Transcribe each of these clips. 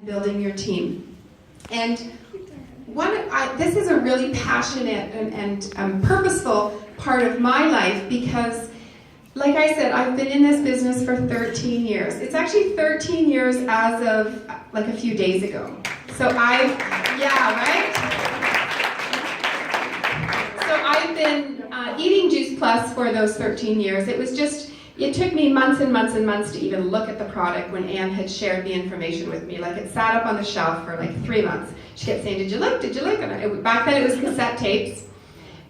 building your team. And this is a really passionate and purposeful part of my life because, like I said, I've been in this business for 13 years. It's actually 13 years as of like a few days ago. So I've been eating Juice Plus for those 13 years. It took me months and months and months to even look at the product when Anne had shared the information with me. Like, it sat up on the shelf for like 3 months. She kept saying, did you look? And back then it was cassette tapes.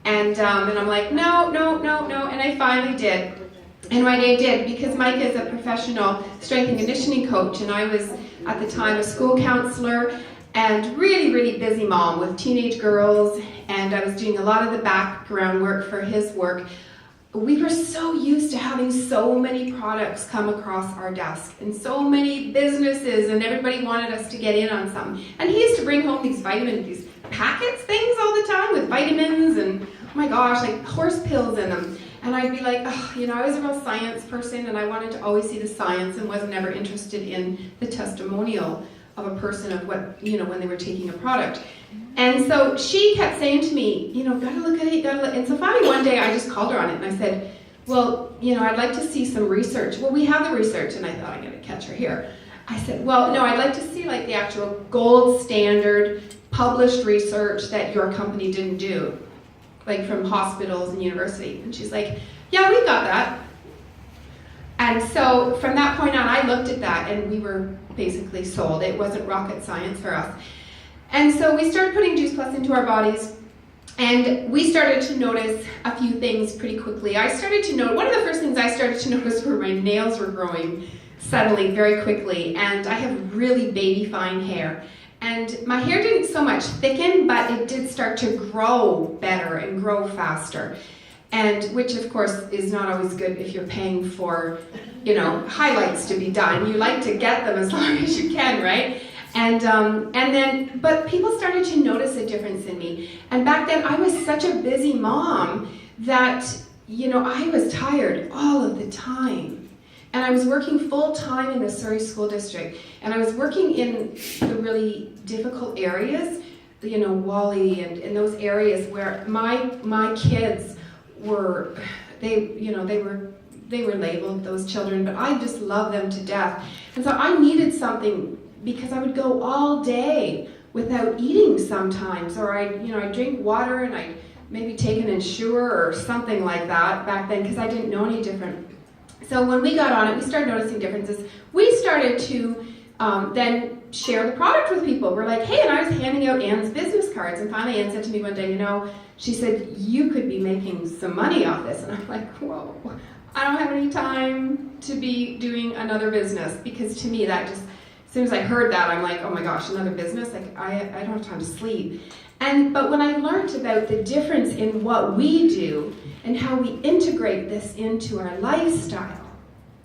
And I'm like, no. And I finally did. And I did, because Mike is a professional strength and conditioning coach, and I was, at the time, a school counselor and really, really busy mom with teenage girls, and I was doing a lot of the background work for his work. We were so used to having so many products come across our desk and so many businesses, and everybody wanted us to get in on something. And he used to bring home these packets things all the time with vitamins and, oh my gosh, like horse pills in them. And I'd be like, I was a real science person, and I wanted to always see the science and wasn't ever interested in the testimonial of a person of what, when they were taking a product. And so she kept saying to me, gotta look at it, And so finally one day I just called her on it, and I said, well, I'd like to see some research. Well, we have the research, and I thought I'm gonna catch her here. I said, well, no, I'd like to see like the actual gold standard published research that your company didn't do, like from hospitals and university. And she's like, yeah, we've got that. And so from that point on, I looked at that, and we were basically sold. It wasn't rocket science for us. And so we started putting Juice Plus into our bodies, and we started to notice a few things pretty quickly. One of the first things I started to notice were my nails were growing suddenly, very quickly, and I have really baby fine hair. And my hair didn't so much thicken, but it did start to grow better and grow faster. And which, of course, is not always good if you're paying for, highlights to be done. You like to get them as long as you can, right? But people started to notice a difference in me. And back then, I was such a busy mom that, I was tired all of the time. And I was working full-time in the Surrey School District. And I was working in the really difficult areas, Wally and those areas where my kids were, they were labeled, those children, but I just love them to death. And so I needed something, because I would go all day without eating sometimes, or I'd drink water and I'd maybe take an Ensure or something like that back then, because I didn't know any different. So when we got on it, we started noticing differences. We started to then share the product with people. We're like, hey, and I was handing out Anne's business cards, and finally Anne said to me one day, she said, you could be making some money off this. And I'm like, whoa, I don't have any time to be doing another business, because to me that just, as soon as I heard that, I'm like, oh my gosh, another business? Like, I don't have time to sleep. But when I learned about the difference in what we do and how we integrate this into our lifestyle,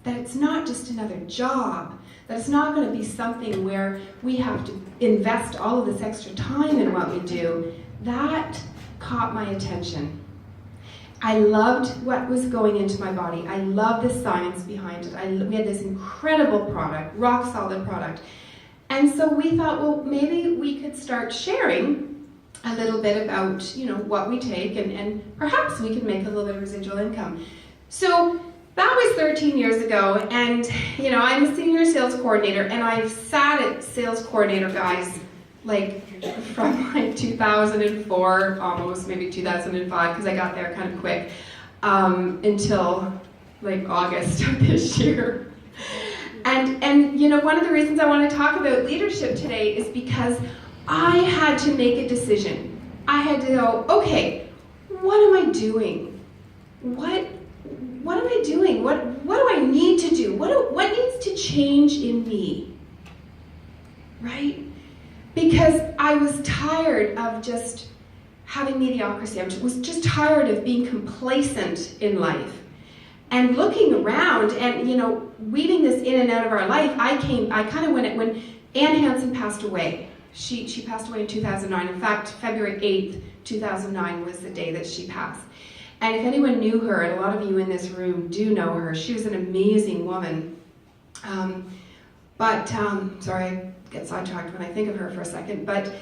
that it's not just another job, that it's not going to be something where we have to invest all of this extra time in what we do, that caught my attention. I loved what was going into my body. I loved the science behind it. We had this incredible product, rock solid product. And so we thought, well, maybe we could start sharing a little bit about, what we take, and perhaps we could make a little bit of residual income. So that was 13 years ago, and I'm a senior sales coordinator, and I've sat at sales coordinator guys from 2004, almost maybe 2005, because I got there kind of quick, until August of this year. And one of the reasons I want to talk about leadership today is because I had to make a decision. I had to go, okay, what am I doing? What am I doing? What do I need to do? What needs to change in me? Right? Because I was tired of just having mediocrity. I was just tired of being complacent in life. And looking around and, weaving this in and out of our life, when Anne Hansen passed away. She passed away in 2009. In fact, February 8th, 2009 was the day that she passed. And if anyone knew her, and a lot of you in this room do know her, she was an amazing woman. Sorry, get sidetracked when I think of her for a second, but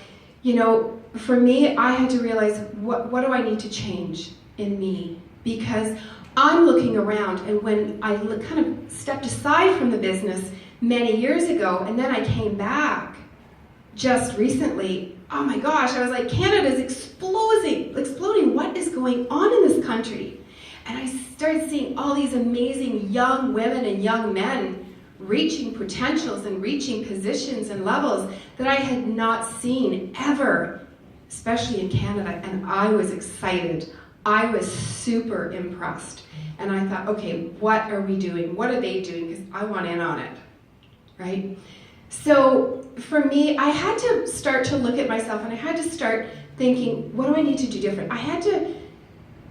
for me, I had to realize what do I need to change in me, because I'm looking around, and when I kind of stepped aside from the business many years ago, and then I came back just recently, oh my gosh, I was like, Canada's exploding. What is going on in this country? And I started seeing all these amazing young women and young men reaching potentials and reaching positions and levels that I had not seen ever, especially in Canada, and I was excited. I was super impressed. And I thought, okay, what are we doing? What are they doing? Because I want in on it, right? So for me, I had to start to look at myself, and I had to start thinking, what do I need to do different? I had to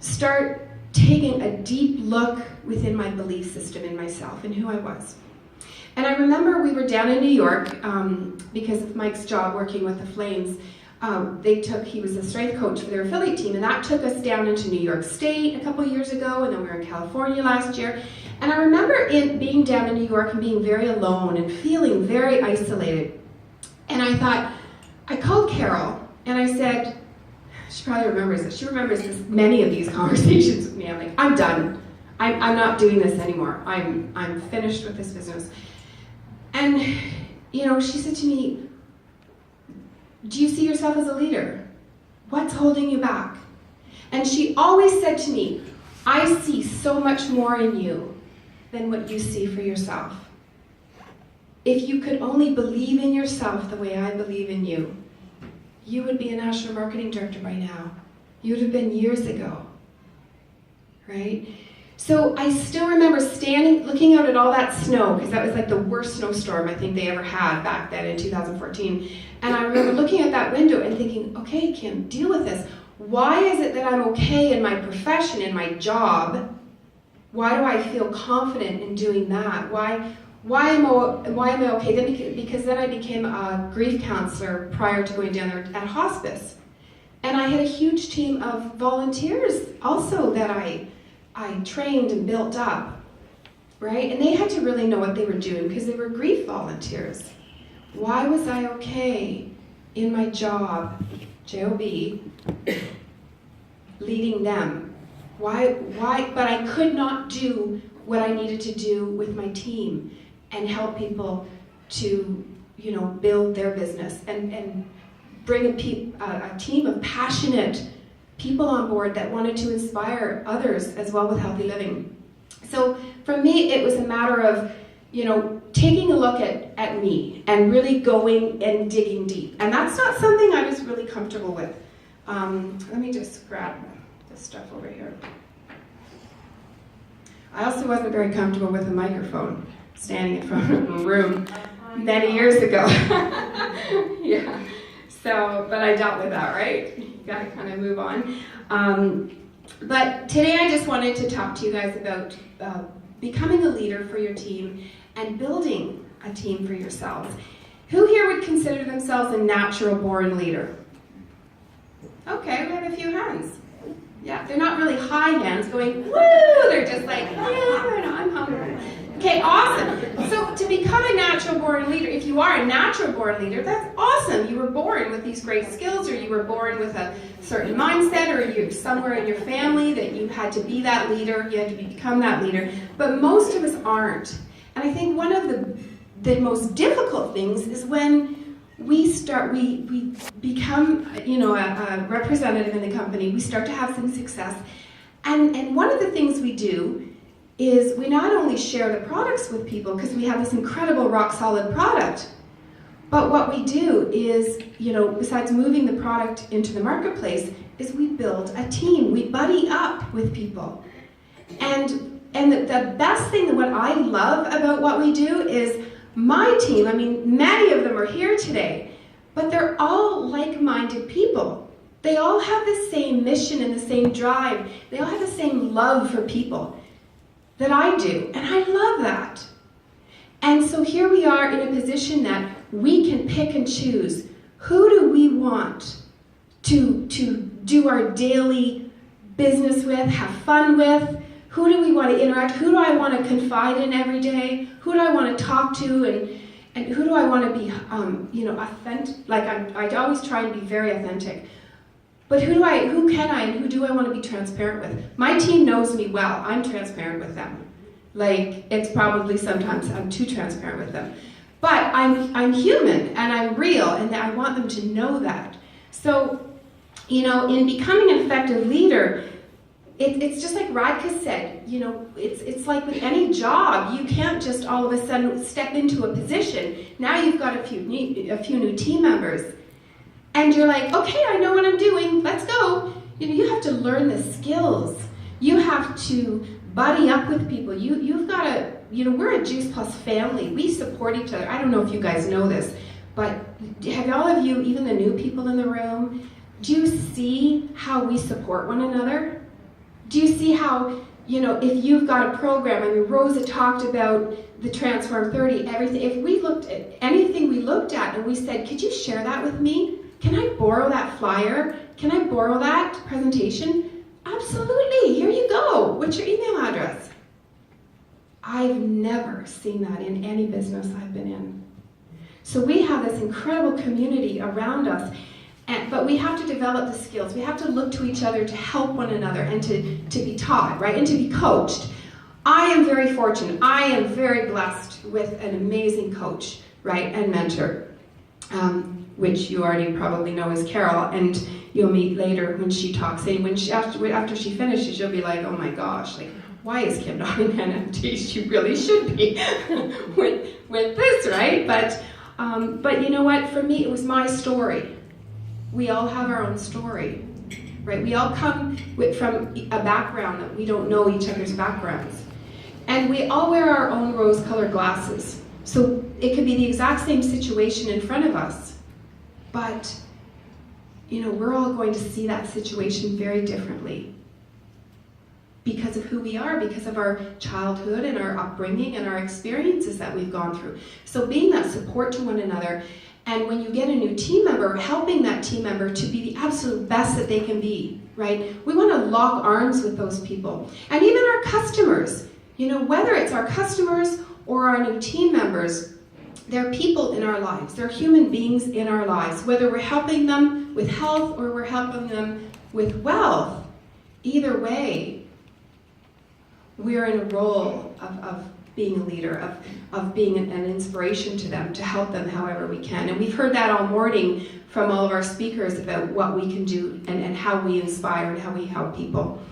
start taking a deep look within my belief system in myself and who I was. And I remember we were down in New York because of Mike's job working with the Flames. He was a strength coach for their affiliate team, and that took us down into New York State a couple years ago, and then we were in California last year. And I remember being down in New York and being very alone and feeling very isolated. And I thought, I called Carol, and I said, she probably remembers it. She remembers many of these conversations with me. I'm like, I'm done. I'm not doing this anymore. I'm finished with this business. And, she said to me, do you see yourself as a leader? What's holding you back? And she always said to me, I see so much more in you than what you see for yourself. If you could only believe in yourself the way I believe in you, you would be a national marketing director by now. You would have been years ago, right? So I still remember looking out at all that snow, because that was like the worst snowstorm I think they ever had back then in 2014. And I remember looking at that window and thinking, okay, Kim, deal with this. Why is it that I'm okay in my profession, in my job? Why do I feel confident in doing that? Why am I okay? Because then I became a grief counselor prior to going down there at hospice. And I had a huge team of volunteers also that I trained and built up, right? And they had to really know what they were doing because they were grief volunteers. Why was I okay in my job, J-O-B, leading them? Why? But I could not do what I needed to do with my team and help people to, build their business and bring a team of passionate people on board that wanted to inspire others as well with healthy living. So for me, it was a matter of, taking a look at me and really going and digging deep. And that's not something I was really comfortable with. Let me just grab this stuff over here. I also wasn't very comfortable with a microphone standing in front of a room many years ago. Yeah. So, but I dealt with that, right? You gotta kind of move on. But today I just wanted to talk to you guys about becoming a leader for your team and building a team for yourselves. Who here would consider themselves a natural-born leader? Okay, we have a few hands. Yeah, they're not really high hands going, woo! They're just like, yeah, I'm hungry. Okay, awesome. So to become a natural-born leader, if you are a natural-born leader, that's awesome. You were born with these great skills, or you were born with a certain mindset, or you're somewhere in your family that you had to be that leader, you had to become that leader. But most of us aren't. And I think one of the most difficult things is when we become, a representative in the company, we start to have some success. And one of the things we do is we not only share the products with people because we have this incredible rock solid product, but what we do is, besides moving the product into the marketplace, is we build a team. We buddy up with people. And the best thing, what I love about what we do is my team, many of them are here today, but they're all like-minded people. They all have the same mission and the same drive. They all have the same love for people that I do, and I love that. And so here we are in a position that we can pick and choose. Who do we want to do our daily business with, have fun with? Who do we want to interact? Who do I want to confide in every day? Who do I want to talk to And who do I want to be, authentic? Like I always try and be very authentic. But who can I, and who do I want to be transparent with? My team knows me well. I'm transparent with them. Like, it's probably sometimes I'm too transparent with them. But I'm human, and I'm real, and I want them to know that. So, in becoming an effective leader, it's just like Radka said, it's like with any job, you can't just all of a sudden step into a position. Now you've got a few new team members, and you're like, okay, I know what I'm doing, let's go. You have to learn the skills. You have to buddy up with people. You've got to, we're a Juice Plus family. We support each other. I don't know if you guys know this, but have all of you, even the new people in the room, do you see how we support one another? Do you see how, if you've got a program, Rosa talked about the Transform 30, everything, if we looked at anything we looked at and we said, could you share that with me? Can I borrow that flyer? Can I borrow that presentation? Absolutely, here you go. What's your email address? I've never seen that in any business I've been in. So we have this incredible community around us, but we have to develop the skills. We have to look to each other to help one another and to be taught, right? And to be coached. I am very fortunate. I am very blessed with an amazing coach, right, and mentor, which you already probably know is Carol, and you'll meet later when she talks. And after she finishes, she'll be like, oh my gosh, like, why is Kim not an NMT? She really should be with this, right? But you know what? For me, it was my story. We all have our own story, right? We all come from a background that we don't know each other's backgrounds. And we all wear our own rose-colored glasses. So it could be the exact same situation in front of us, but we're all going to see that situation very differently because of who we are, because of our childhood and our upbringing and our experiences that we've gone through. So being that support to one another, and when you get a new team member, helping that team member to be the absolute best that they can be, right? We want to lock arms with those people. And even our customers, whether it's our customers or our new team members, they're people in our lives. They're human beings in our lives. Whether we're helping them with health or we're helping them with wealth, either way, we're in a role of being a leader, of being an inspiration to them, to help them however we can. And we've heard that all morning from all of our speakers about what we can do and how we inspire and how we help people.